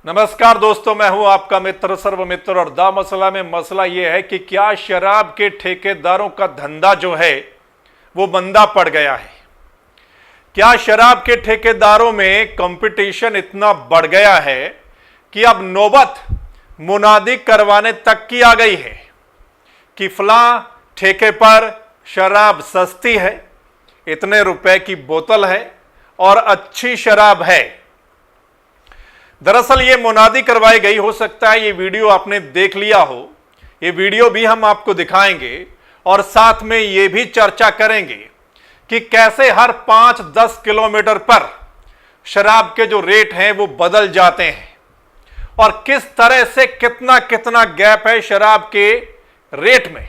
नमस्कार दोस्तों, मैं हूं आपका मित्र सर्वमित्र और दा मसला में मसला यह है कि क्या शराब के ठेकेदारों का धंधा जो है वो मंदा पड़ गया है। क्या शराब के ठेकेदारों में कंपटीशन इतना बढ़ गया है कि अब नौबत मुनादी करवाने तक की आ गई है कि फलां ठेके पर शराब सस्ती है, इतने रुपए की बोतल है और अच्छी शराब है। दरअसल ये मुनादी करवाई गई, हो सकता है ये वीडियो आपने देख लिया हो। ये वीडियो भी हम आपको दिखाएंगे और साथ में ये भी चर्चा करेंगे कि कैसे हर 5-10 किलोमीटर पर शराब के जो रेट हैं वो बदल जाते हैं और किस तरह से कितना कितना गैप है शराब के रेट में,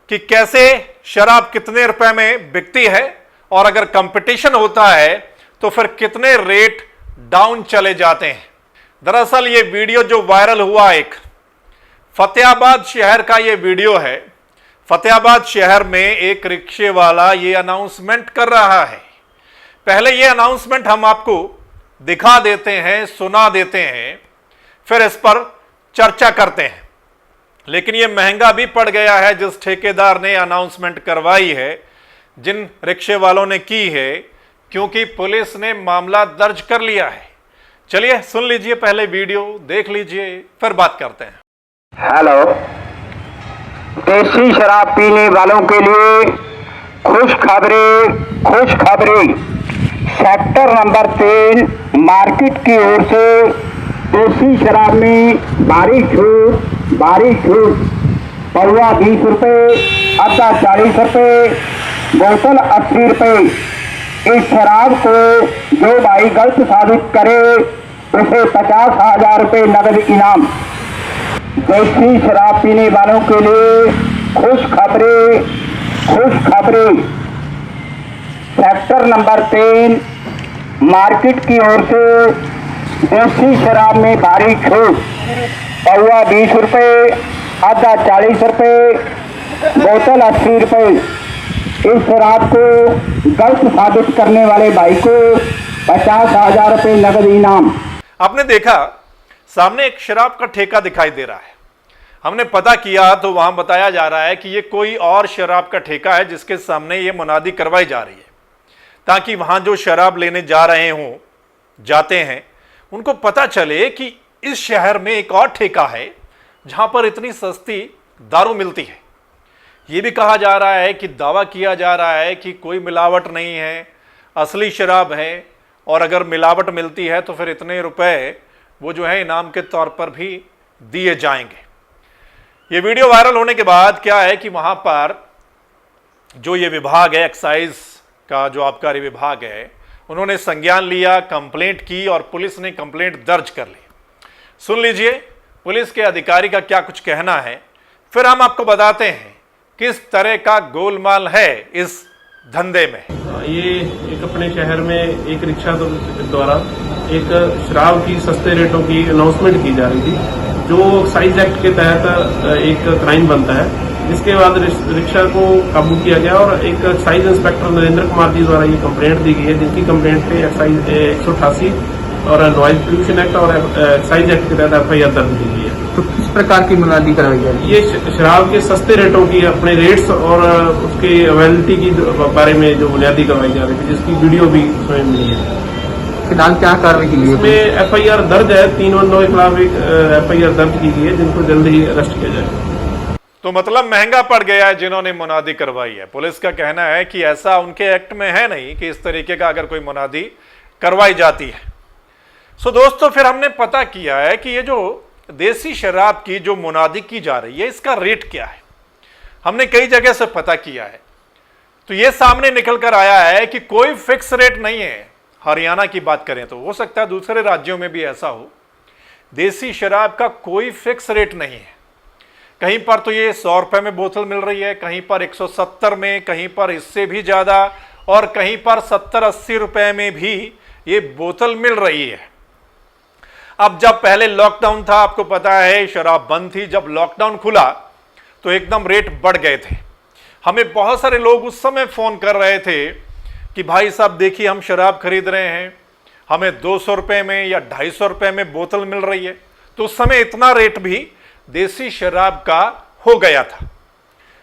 कि कैसे शराब कितने रुपए में बिकती है और अगर कंपटीशन होता है तो फिर कितने रेट डाउन चले जाते हैं। दरअसल ये वीडियो जो वायरल हुआ, एक फतेहाबाद शहर का ये वीडियो है। फतेहाबाद शहर में एक रिक्शे वाला ये अनाउंसमेंट कर रहा है। पहले ये अनाउंसमेंट हम आपको दिखा देते हैं, सुना देते हैं, फिर इस पर चर्चा करते हैं। लेकिन ये महंगा भी पड़ गया है जिस ठेकेदार ने अनाउंसमेंट करवाई है, जिन रिक्शे वालों ने की है, क्योंकि पुलिस ने मामला दर्ज कर लिया है। चलिए सुन लीजिए, पहले वीडियो देख लीजिए, फिर बात करते हैं। हेलो, देसी शराब पीने वालों के लिए खुश खबरें सेक्टर नंबर 3 मार्केट की ओर से देसी शराब में भारी छूट पौवा 20 रुपये, अद्धा 40 रुपये, बोतल 80 रुपये। इस शराब को जो भाई गलत साबित करे उसे 50,000 रुपये नगद इनाम। देसी शराब पीने वालों के लिए खुश खबरें सेक्टर नंबर 3 मार्केट की ओर से देसी शराब में भारी छूट पौवा 20 रुपये, आधा 40 रुपये, बोतल 80 रुपये। इस शराब को गलत साबित करने वाले भाई को 50,000 रुपये नगद इनाम। आपने देखा सामने एक शराब का ठेका दिखाई दे रहा है। हमने पता किया तो वहां बताया जा रहा है कि ये कोई और शराब का ठेका है जिसके सामने ये मुनादी करवाई जा रही है, ताकि वहां जो शराब लेने जा रहे हों, जाते हैं, उनको पता चले कि इस शहर में एक और ठेका है जहां पर इतनी सस्ती दारू मिलती है। ये भी कहा जा रहा है कि दावा किया जा रहा है कि कोई मिलावट नहीं है, असली शराब है, और अगर मिलावट मिलती है तो फिर इतने रुपए वो जो है इनाम के तौर पर भी दिए जाएंगे। ये वीडियो वायरल होने के बाद क्या है कि वहाँ पर जो ये विभाग है, एक्साइज का जो आबकारी विभाग है, उन्होंने संज्ञान लिया, कंप्लेंट की और पुलिस ने कंप्लेंट दर्ज कर ली। सुन लीजिए पुलिस के अधिकारी का क्या कुछ कहना है, फिर हम आपको बताते हैं किस तरह का गोलमाल है इस धंधे में। ये एक अपने शहर में एक रिक्शा द्वारा एक शराब की सस्ते रेटों की अनाउंसमेंट की जा रही थी, जो एक्साइज एक्ट के तहत एक क्राइम बनता है। जिसके बाद रिक्शा को काबू किया गया और एक एक्साइज इंस्पेक्टर नरेंद्र कुमार जी द्वारा ये कंप्लेंट दी गई है, जिनकी कंप्लेंट पे एक्साइज 188 और नॉइज पोल्यूशन एक्ट और एक्साइज एक्ट के तहत FIR दर्ज की गई है। तो किस प्रकार की मुनादी कराई जाएगी? ये शराब के सस्ते रेटों की अपने रेट्स और उसकी अवेलेबिलिटी की बारे में जो बुनियादी करवाई जा रही थी, जिसकी वीडियो भी स्वयं मिली है। फिलहाल क्या कार्रवाई की गई? इसमें FIR दर्ज है, 3 बंदों के खिलाफ एक FIR दर्ज की गई है, जिनको जल्द ही अरेस्ट किया जाएगा। तो मतलब महंगा पड़ गया है जिन्होंने मुनादी करवाई है। पुलिस का कहना है कि ऐसा उनके एक्ट में है नहीं कि इस तरीके का अगर कोई मुनादी करवाई जाती है। सो दोस्तों, फिर हमने पता किया है कि ये जो देसी शराब की जो मुनादी की जा रही है, इसका रेट क्या है। हमने कई जगह से पता किया है तो ये सामने निकल कर आया है कि कोई फिक्स रेट नहीं है। हरियाणा की बात करें तो हो सकता है दूसरे राज्यों में भी ऐसा हो, देसी शराब का कोई फिक्स रेट नहीं है। कहीं पर तो ये 100 रुपए में बोतल मिल रही है, कहीं पर 170 में, कहीं पर इससे भी ज्यादा, और कहीं पर 70-80 रुपए में भी ये बोतल मिल रही है। अब जब पहले लॉकडाउन था, आपको पता है शराब बंद थी, जब लॉकडाउन खुला तो एकदम रेट बढ़ गए थे। हमें बहुत सारे लोग उस समय फोन कर रहे थे कि भाई साहब देखिए हम शराब खरीद रहे हैं, हमें 200 रुपए में या 250 रुपए में बोतल मिल रही है, तो उस समय इतना रेट भी देसी शराब का हो गया था।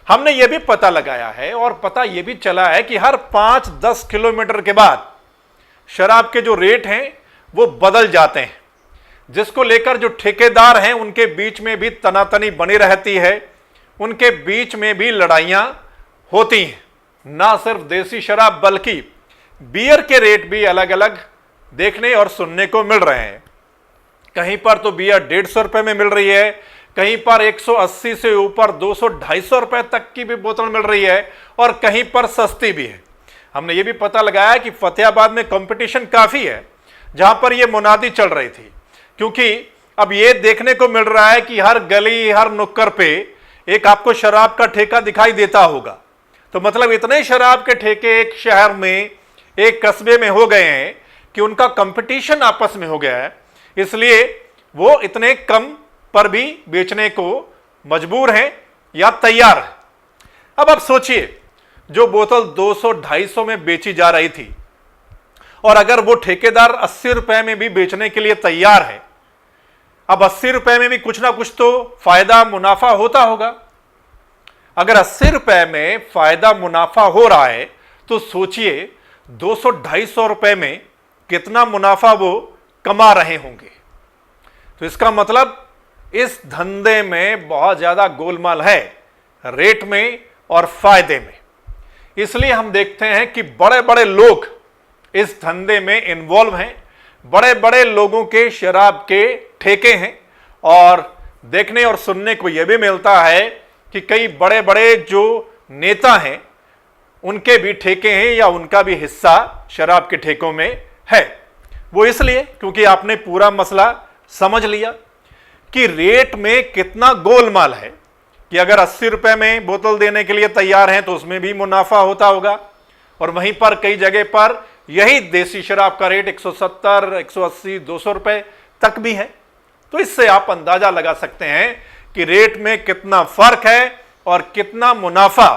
हमने यह भी पता लगाया है और पता यह भी चला है कि हर 5-10 किलोमीटर के बाद शराब के जो रेट हैं वो बदल जाते हैं, जिसको लेकर जो ठेकेदार हैं उनके बीच में भी तनातनी बनी रहती है, उनके बीच में भी लड़ाइयां होती हैं। ना सिर्फ देसी शराब बल्कि बियर के रेट भी अलग अलग देखने और सुनने को मिल रहे हैं। कहीं पर तो बियर 150 रुपए में मिल रही है, कहीं पर 180 से ऊपर 200-250 रुपए तक की भी बोतल मिल रही है और कहीं पर सस्ती भी है। हमने ये भी पता लगाया कि फतेहाबाद में कंपटीशन काफी है, जहां पर यह मुनादी चल रही थी, क्योंकि अब यह देखने को मिल रहा है कि हर गली हर नुक्कड़ पे एक आपको शराब का ठेका दिखाई देता होगा। तो मतलब इतने शराब के ठेके एक शहर में, एक कस्बे में हो गए हैं कि उनका कंपटीशन आपस में हो गया है, इसलिए वो इतने कम पर भी बेचने को मजबूर हैं या तैयार हैं। अब आप सोचिए, जो बोतल 200-250 में बेची जा रही थी और अगर वो ठेकेदार 80 रुपए में भी बेचने के लिए तैयार है, अब 80 रुपए में भी कुछ ना कुछ तो फायदा मुनाफा होता होगा। अगर 80 रुपए में फायदा मुनाफा हो रहा है तो सोचिए 200-250 रुपए में कितना मुनाफा वो कमा रहे होंगे। तो इसका मतलब इस धंधे में बहुत ज्यादा गोलमाल है, रेट में और फायदे में। इसलिए हम देखते हैं कि बड़े बड़े लोग इस धंधे में इन्वॉल्व हैं, बड़े बड़े लोगों के शराब के ठेके हैं और देखने और सुनने को यह भी मिलता है कि कई बड़े बड़े जो नेता हैं उनके भी ठेके हैं या उनका भी हिस्सा शराब के ठेकों में है। वो इसलिए क्योंकि आपने पूरा मसला समझ लिया कि रेट में कितना गोलमाल है, कि अगर 80 रुपए में बोतल देने के लिए तैयार हैं तो उसमें भी मुनाफा होता होगा, और वहीं पर कई जगह पर यही देसी शराब का रेट 170, 180, 200 रुपए तक भी है। तो इससे आप अंदाजा लगा सकते हैं कि रेट में कितना फर्क है और कितना मुनाफा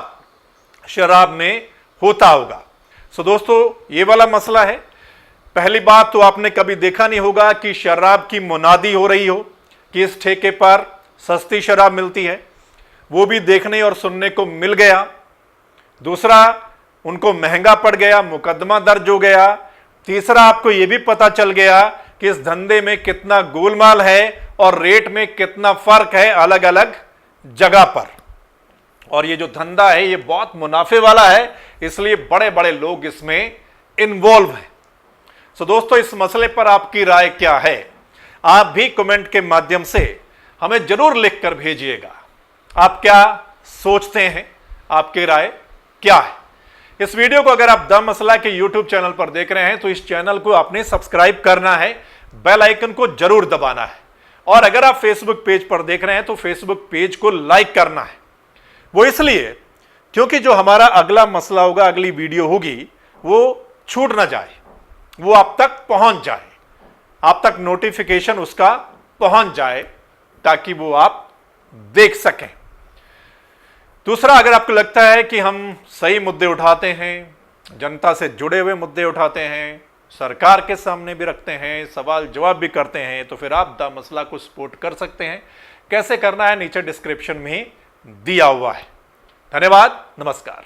शराब में होता होगा। सो दोस्तों, ये वाला मसला है। पहली बात तो आपने कभी देखा नहीं होगा कि शराब की मुनादी हो रही हो कि इस ठेके पर सस्ती शराब मिलती है, वो भी देखने और सुनने को मिल गया। दूसरा, उनको महंगा पड़ गया, मुकदमा दर्ज हो गया। तीसरा, आपको यह भी पता चल गया कि इस धंधे में कितना गोलमाल है और रेट में कितना फर्क है अलग अलग जगह पर। और ये जो धंधा है ये बहुत मुनाफे वाला है, इसलिए बड़े बड़े लोग इसमें इन्वॉल्व हैं। सो दोस्तों, इस मसले पर आपकी राय क्या है? आप भी कमेंट के माध्यम से हमें जरूर लिखकर भेजिएगा। आप क्या सोचते हैं, आपकी राय क्या है? इस वीडियो को अगर आप द मसला के यूट्यूब चैनल पर देख रहे हैं तो इस चैनल को आपने सब्सक्राइब करना है, बेल आइकन को जरूर दबाना है। और अगर आप फेसबुक पेज पर देख रहे हैं तो फेसबुक पेज को लाइक करना है। वो इसलिए क्योंकि जो हमारा अगला मसला होगा, अगली वीडियो होगी, वो छूट ना जाए, वो आप तक पहुंच जाए, आप तक नोटिफिकेशन उसका पहुंच जाए, ताकि वो आप देख सकें। दूसरा, अगर आपको लगता है कि हम सही मुद्दे उठाते हैं, जनता से जुड़े हुए मुद्दे उठाते हैं, सरकार के सामने भी रखते हैं, सवाल जवाब भी करते हैं, तो फिर आप द मसला को सपोर्ट कर सकते हैं। कैसे करना है नीचे डिस्क्रिप्शन में ही दिया हुआ है। धन्यवाद, नमस्कार।